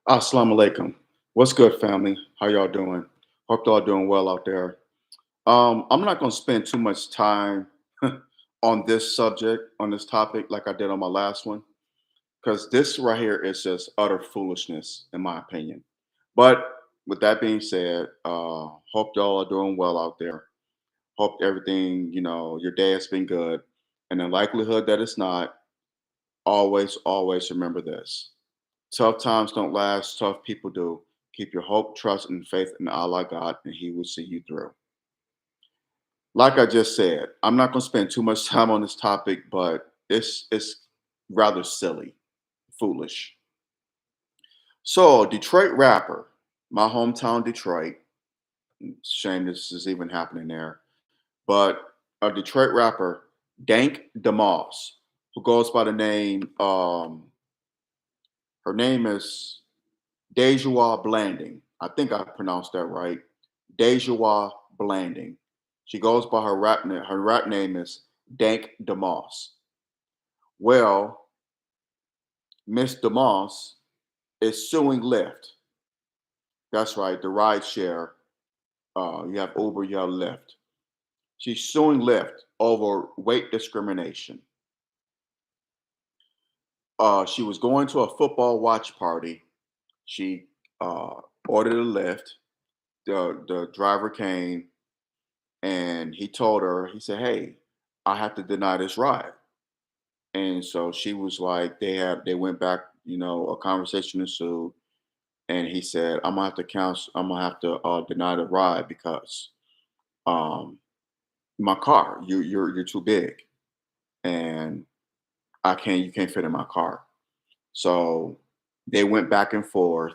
Assalamu alaikum. What's good, family? How y'all doing? Hope y'all doing well out there. I'm not going to spend too much time on this subject, on this topic, like I did on my last one, because this right here is just utter foolishness, in my opinion. But with that being said, hope y'all are doing well out there. Hope everything, your day has been good. And the likelihood that it's not, always remember this. Tough times don't last, tough people do. Keep your hope, trust, and faith in Allah God, and He will see you through. Like I just said, I'm not going to spend too much time on this topic, but it's rather silly, foolish. So, Detroit rapper, my hometown Detroit. Shame this is even happening there, but a Detroit rapper, Dank DeMoss, who goes by the name, her name is Dejoie Blanding. I think I pronounced that right. Dejoie Blanding. She goes by her rap name. Her rap name is Dank DeMoss. Well, Miss DeMoss is suing Lyft. That's right, the ride share. You have Uber, you have Lyft. She's suing Lyft over weight discrimination. She was going to a football watch party. She uh, ordered a Lyft. The driver came and he told her, he said, "Hey, I have to deny this ride." And so she was like, they went back, a conversation ensued, and he said, "I'm gonna have to cancel. I'm gonna have to deny the ride because um, my car, you're too big, and you can't fit in my car." So they went back and forth.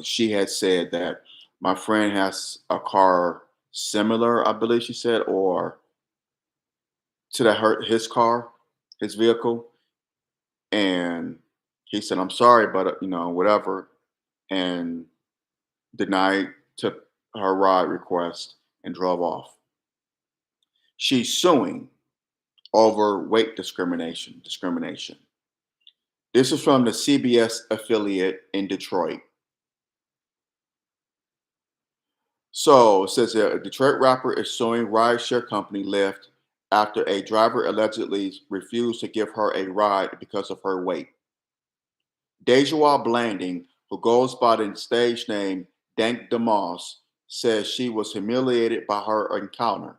She had said that my friend has a car similar, I believe she said, or to his car, his vehicle, and he said, "I'm sorry, but whatever," and denied took her ride request and drove off. She's suing over weight discrimination. Discrimination. This is from the CBS affiliate in Detroit. So it says that a Detroit rapper is suing rideshare company Lyft after a driver allegedly refused to give her a ride because of her weight. Dejoie Blanding, who goes by the stage name Dank DeMoss, says she was humiliated by her encounter.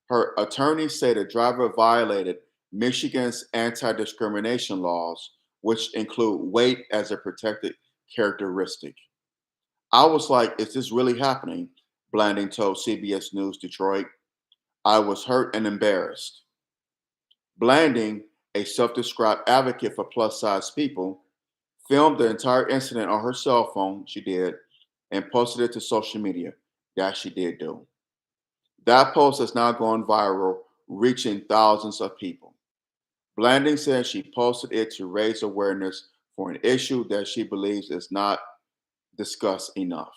Her attorneys say the driver violated Michigan's anti discrimination laws, which include weight as a protected characteristic. I was like, is this really happening? Blanding told CBS News Detroit. I was hurt and embarrassed. Blanding, a self described advocate for plus size people, filmed the entire incident on her cell phone, she did, and posted it to social media. That she did do. That post has now gone viral, reaching thousands of people. Blanding said she posted it to raise awareness for an issue that she believes is not discussed enough.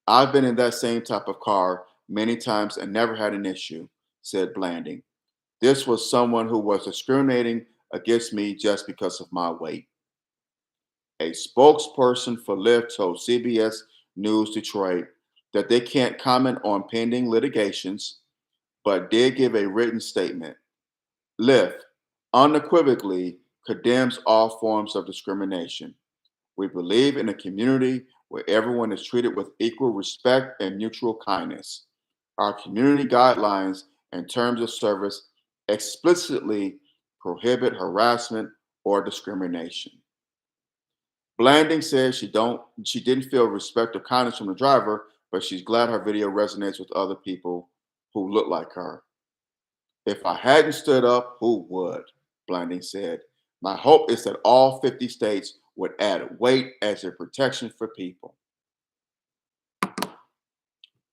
I've been in that same type of car many times and never had an issue, said Blanding. This was someone who was discriminating against me just because of my weight. A spokesperson for Lyft told CBS News Detroit that they can't comment on pending litigations, but did give a written statement. Lyft unequivocally condemns all forms of discrimination. We believe in a community where everyone is treated with equal respect and mutual kindness. Our community guidelines and terms of service explicitly prohibit harassment or discrimination. Blanding says she didn't feel respect or kindness from the driver, but she's glad her video resonates with other people who look like her. If I hadn't stood up, who would? Blanding said. My hope is that all 50 states would add weight as a protection for people.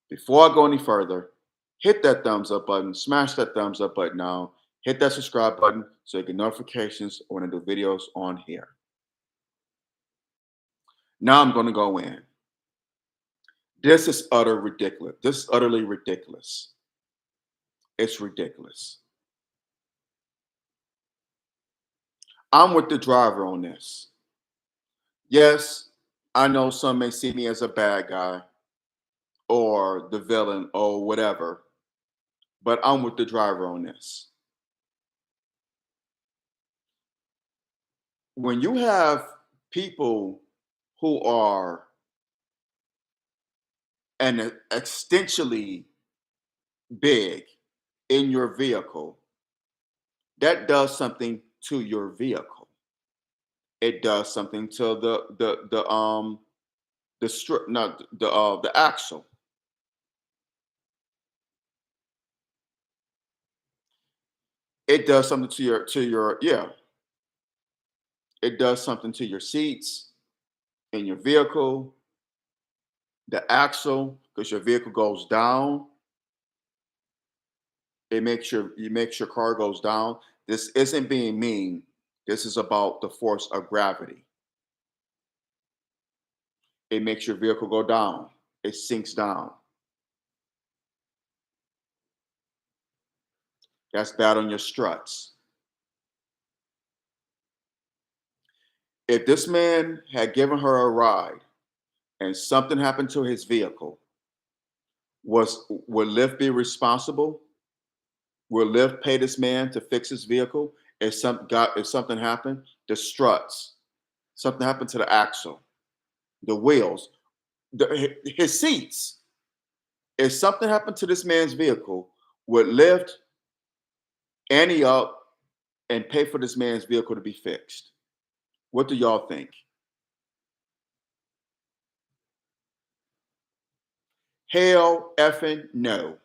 Before I go any further, hit that thumbs up button, smash that thumbs up button now, hit that subscribe button so you get notifications when I do videos on here. Now I'm going to go in. This is utter ridiculous. This is utterly ridiculous. It's ridiculous. I'm with the driver on this. Yes, I know some may see me as a bad guy or the villain or whatever, but I'm with the driver on this. When you have people who are and extensionally big in your vehicle, that does something to your vehicle. It does something to the strip, not the axle. It does something to your yeah. It does something to your seats in your vehicle, the axle, because your vehicle goes down. It makes your car goes down. This isn't being mean. This is about the force of gravity. It makes your vehicle go down. It sinks down. That's bad on your struts. If this man had given her a ride and something happened to his vehicle, would Lyft be responsible? Will Lyft pay this man to fix his vehicle if something happened? The struts, something happened to the axle, the wheels, his seats. If something happened to this man's vehicle, would Lyft ante up and pay for this man's vehicle to be fixed? What do y'all think? Hell effing no.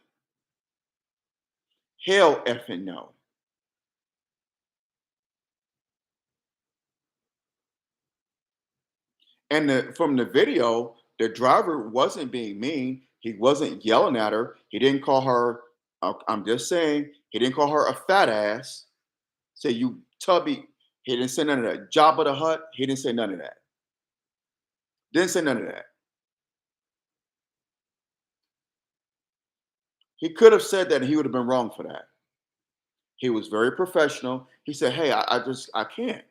Hell effing no. And from the video, the driver wasn't being mean. He wasn't yelling at her. He didn't call her, I'm just saying, he didn't call her a fat ass. Say, you tubby. He didn't say none of that. Job of the Hut, he didn't say none of that. Didn't say none of that. He could have said that and he would have been wrong for that. He was very professional. He said, hey, I can't.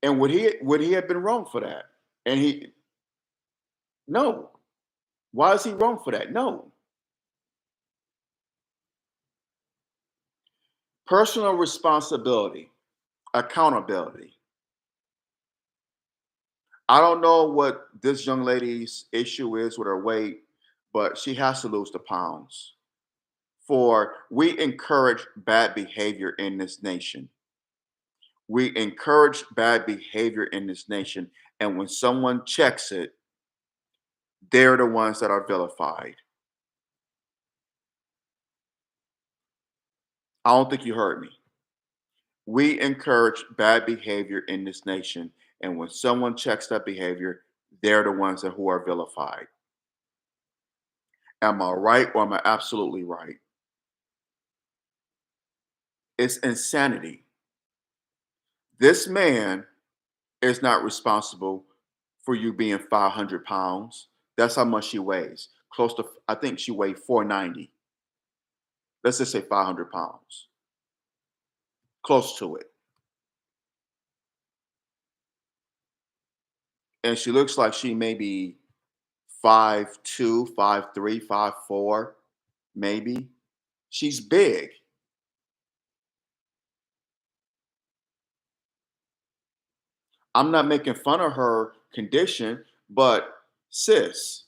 And would he have been wrong for that? And no. Why is he wrong for that? No. Personal responsibility, accountability. I don't know what this young lady's issue is with her weight, but she has to lose the pounds. For we encourage bad behavior in this nation. We encourage bad behavior in this nation. And when someone checks it, they're the ones that are vilified. I don't think you heard me. We encourage bad behavior in this nation. And when someone checks that behavior, they're the ones who are vilified. Am I right or am I absolutely right? It's insanity. This man is not responsible for you being 500 pounds. That's how much she weighs. Close to, I think she weighed 490. Let's just say 500 pounds. Close to it. And she looks like she may be 5'2", 5'3", 5'4", maybe. She's big. I'm not making fun of her condition, but sis,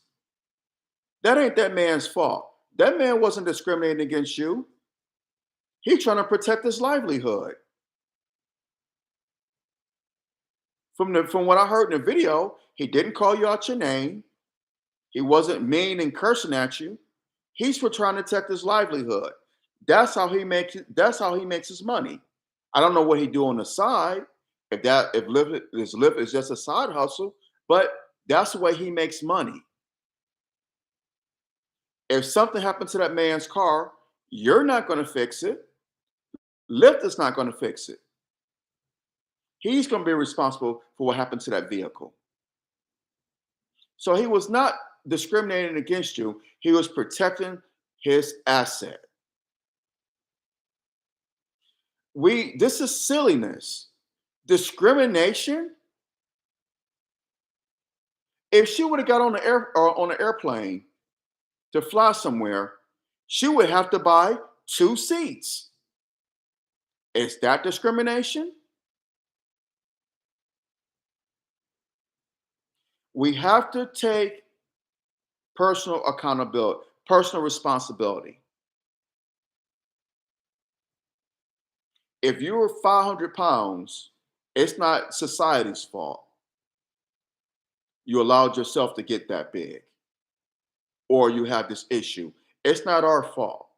that ain't that man's fault. That man wasn't discriminating against you. He's trying to protect his livelihood. From what I heard in the video, he didn't call you out your name. He wasn't mean and cursing at you. He's for trying to protect his livelihood. That's how he makes his money. I don't know what he do on the side. If Lyft is just a side hustle, but that's the way he makes money. If something happened to that man's car, you're not going to fix it. Lyft is not going to fix it. He's going to be responsible for what happened to that vehicle. So he was not discriminating against you. He was protecting his asset. This is silliness. Discrimination. If she would have got on the on an airplane to fly somewhere, she would have to buy two seats. Is that discrimination? We have to take personal accountability, personal responsibility. If you were 500 pounds, it's not society's fault. You allowed yourself to get that big, or you have this issue. It's not our fault.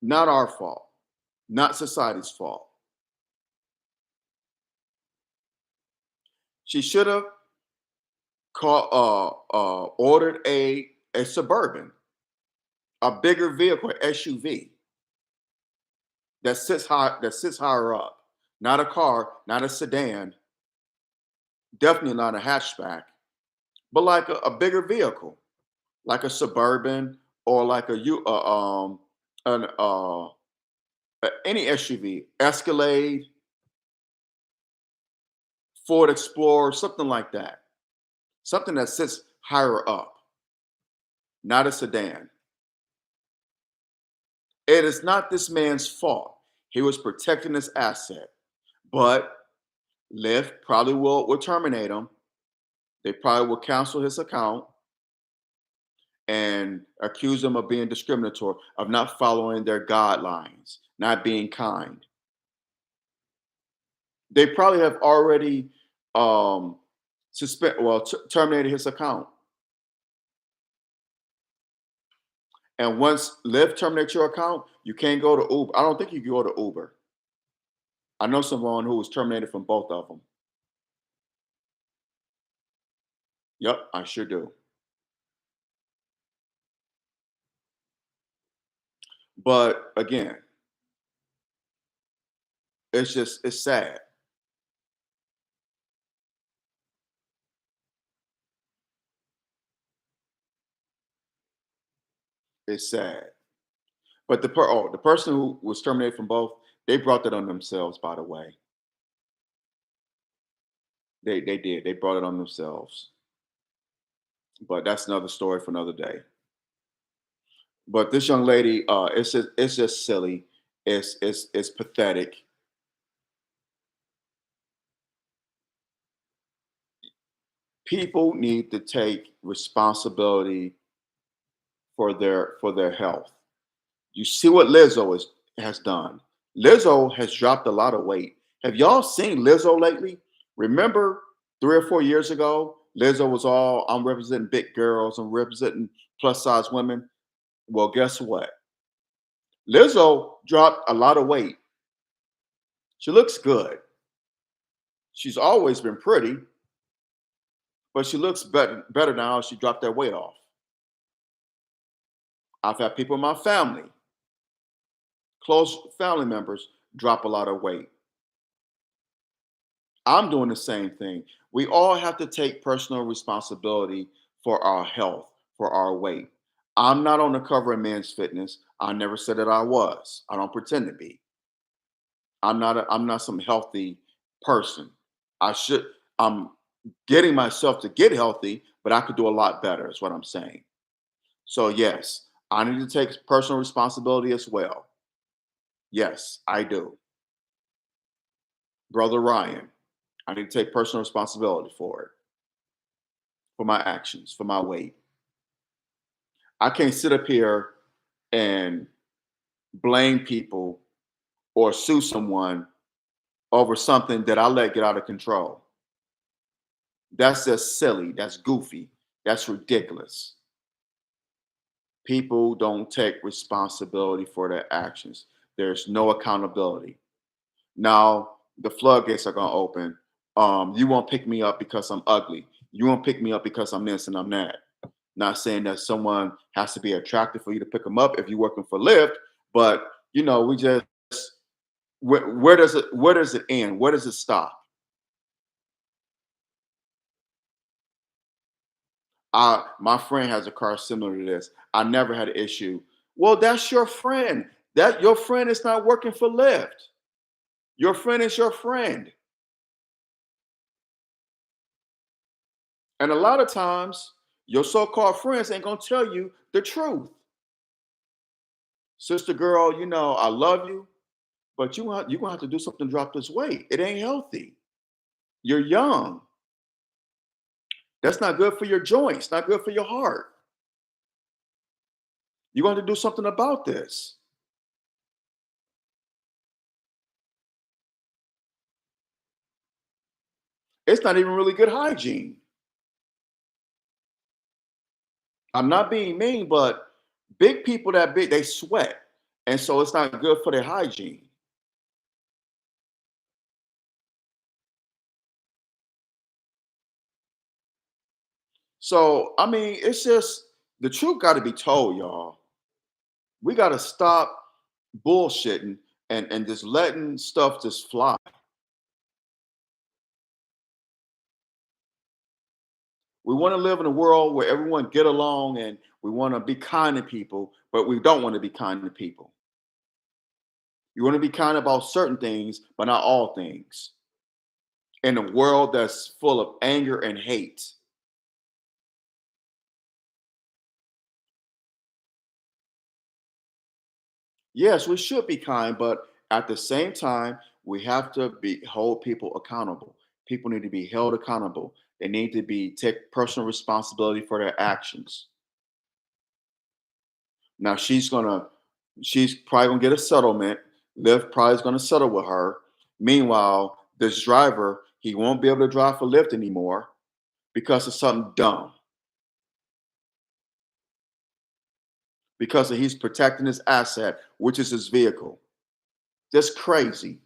Not our fault. Not society's fault. She should have ordered a suburban, a bigger vehicle, SUV that sits higher up. Not a car, not a sedan, definitely not a hatchback, but like a bigger vehicle, like a suburban or like an any SUV, Escalade, Ford Explorer, something like that. Something that sits higher up, not a sedan. It is not this man's fault. He was protecting his asset, but Lyft probably will terminate him. They probably will cancel his account and accuse him of being discriminatory, of not following their guidelines, not being kind. They probably have already terminated his account. And once Lyft terminates your account, you can't go to Uber. I don't think you can go to Uber. I know someone who was terminated from both of them. Yep, I sure do. But again, it's sad. It's sad. But the person who was terminated from both, they brought that on themselves, by the way. They did. They brought it on themselves. But that's another story for another day. But this young lady, it's just silly. It's pathetic. People need to take responsibility for their health. You see what has done. Lizzo has dropped a lot of weight. Have y'all seen Lizzo lately? Remember 3 or 4 years ago, Lizzo was all, I'm representing big girls, I'm representing plus size women. Well, guess what? Lizzo dropped a lot of weight. She looks good. She's always been pretty, but she looks better now. She dropped that weight off. I've had people in my family, close family members, drop a lot of weight. I'm doing the same thing. We all have to take personal responsibility for our health, for our weight. I'm not on the cover of Men's Fitness. I never said that I was. I don't pretend to be. I'm not some healthy person. I should I'm getting myself to get healthy, but I could do a lot better, is what I'm saying. So yes, I need to take personal responsibility as well. Yes, I do. Brother Ryan, I need to take personal responsibility for it, for my actions, for my weight. I can't sit up here and blame people or sue someone over something that I let get out of control. That's just silly. That's goofy. That's ridiculous. People don't take responsibility for their actions. There's no accountability. Now the floodgates are going to open. You won't pick me up because I'm ugly. You won't pick me up because I'm this and I'm that. Not saying that someone has to be attractive for you to pick them up if you're working for Lyft, but we just where does it end? Where does it stop? My friend has a car similar to this. I never had an issue. Well, that's your friend. That your friend is not working for Lyft. Your friend is your friend. And a lot of times, your so-called friends ain't gonna tell you the truth. Sister girl, I love you, but you're gonna have to do something to drop this weight. It ain't healthy. You're young. That's not good for your joints, not good for your heart. You're going to do something about this. It's not even really good hygiene. I'm not being mean, but big people that big, they sweat. And so it's not good for their hygiene. So, I mean, it's just the truth got to be told, y'all. We got to stop bullshitting and just letting stuff just fly. We want to live in a world where everyone get along and we want to be kind to people, but we don't want to be kind to people. You want to be kind about certain things, but not all things. In a world that's full of anger and hate. Yes, we should be kind, but at the same time, we have to be hold people accountable. People need to be held accountable. They need to be take personal responsibility for their actions. Now she's probably gonna get a settlement. Lyft probably is gonna settle with her. Meanwhile, this driver, he won't be able to drive for Lyft anymore because of something dumb. Because he's protecting his asset, which is his vehicle. Just crazy.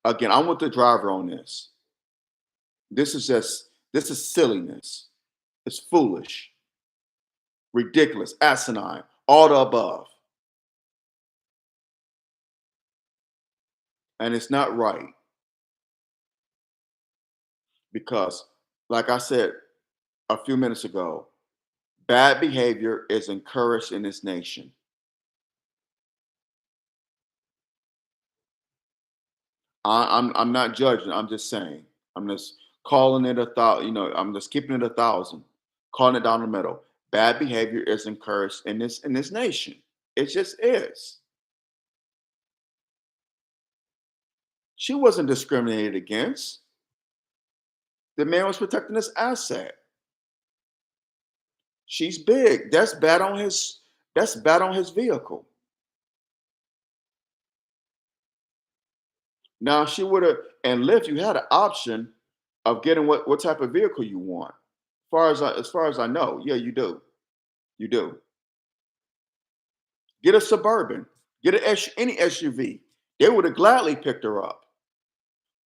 Again, I'm with the driver on this. This is silliness. It's foolish, ridiculous, asinine, all the above. And it's not right because, like I said a few minutes ago, bad behavior is encouraged in this nation. I'm not judging. I'm just saying. I'm just calling it a thought. I'm just keeping it 1,000, calling it down the middle. Bad behavior is encouraged in this nation. It just is. She wasn't discriminated against. The man was protecting his asset. She's big. That's bad on his vehicle. Now she would have and Lyft, you had an option of getting what type of vehicle you want. As far as I know, yeah, you do. You do. Get a suburban. Get any SUV. They would have gladly picked her up.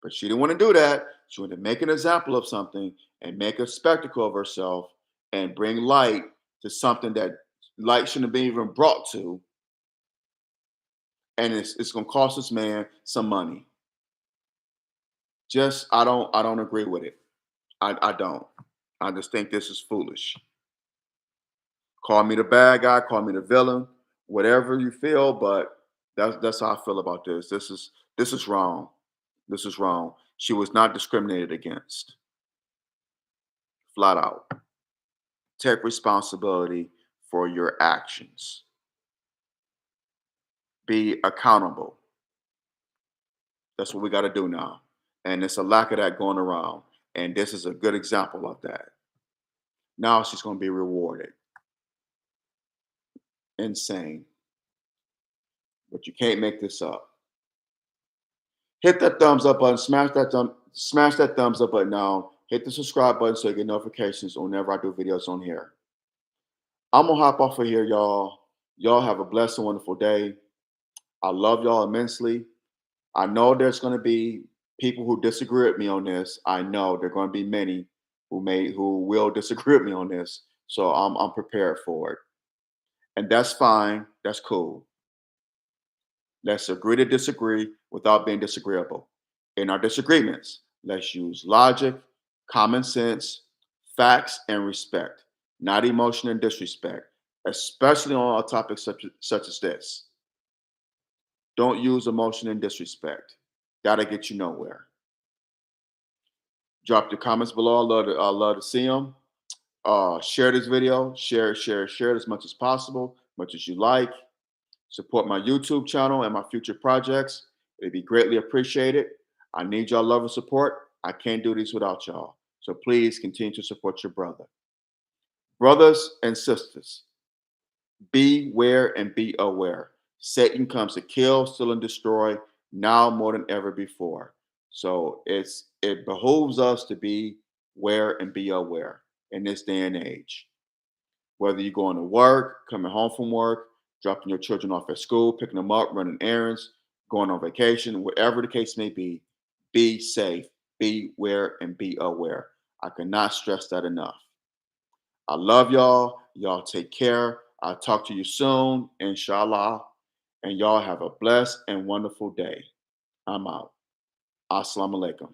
But she didn't want to do that. She wanted to make an example of something and make a spectacle of herself and bring light to something that light shouldn't have been even brought to. And it's gonna cost this man some money. Just I don't agree with it. I don't. I just think this is foolish. Call me the bad guy, call me the villain, whatever you feel, but that's how I feel about this. This is wrong. This is wrong. She was not discriminated against, flat out. Take responsibility for your actions. Be accountable. That's what we got to do now. And it's a lack of that going around. And this is a good example of that. Now she's going to be rewarded. Insane. But you can't make this up. Hit that thumbs up button, smash that thumbs up button now. Hit the subscribe button so you get notifications whenever I do videos on here. I'm gonna hop off of here, y'all. Y'all have a blessed and wonderful day. I love y'all immensely. I know there's gonna be people who disagree with me on this. I know there are gonna be many who will disagree with me on this. So I'm prepared for it. And that's fine. That's cool. Let's agree to disagree without being disagreeable. In our disagreements, let's use logic, common sense, facts, and respect, not emotion and disrespect, especially on a topic such as this. Don't use emotion and disrespect. That'll get you nowhere. Drop your comments below. I love to see them. Share this video. Share it as much as possible, much as you like. Support my YouTube channel and my future projects. It'd be greatly appreciated. I need y'all love and support. I can't do this without y'all. So please continue to support your brother. Brothers and sisters, beware and be aware. Satan comes to kill, steal, and destroy now more than ever before. So it behooves us to be aware and be aware in this day and age. Whether you're going to work, coming home from work, dropping your children off at school, picking them up, running errands, going on vacation, whatever the case may be safe, beware, and be aware. I cannot stress that enough. I love y'all. Y'all take care. I'll talk to you soon, inshallah. And y'all have a blessed and wonderful day. I'm out. Assalamu alaikum.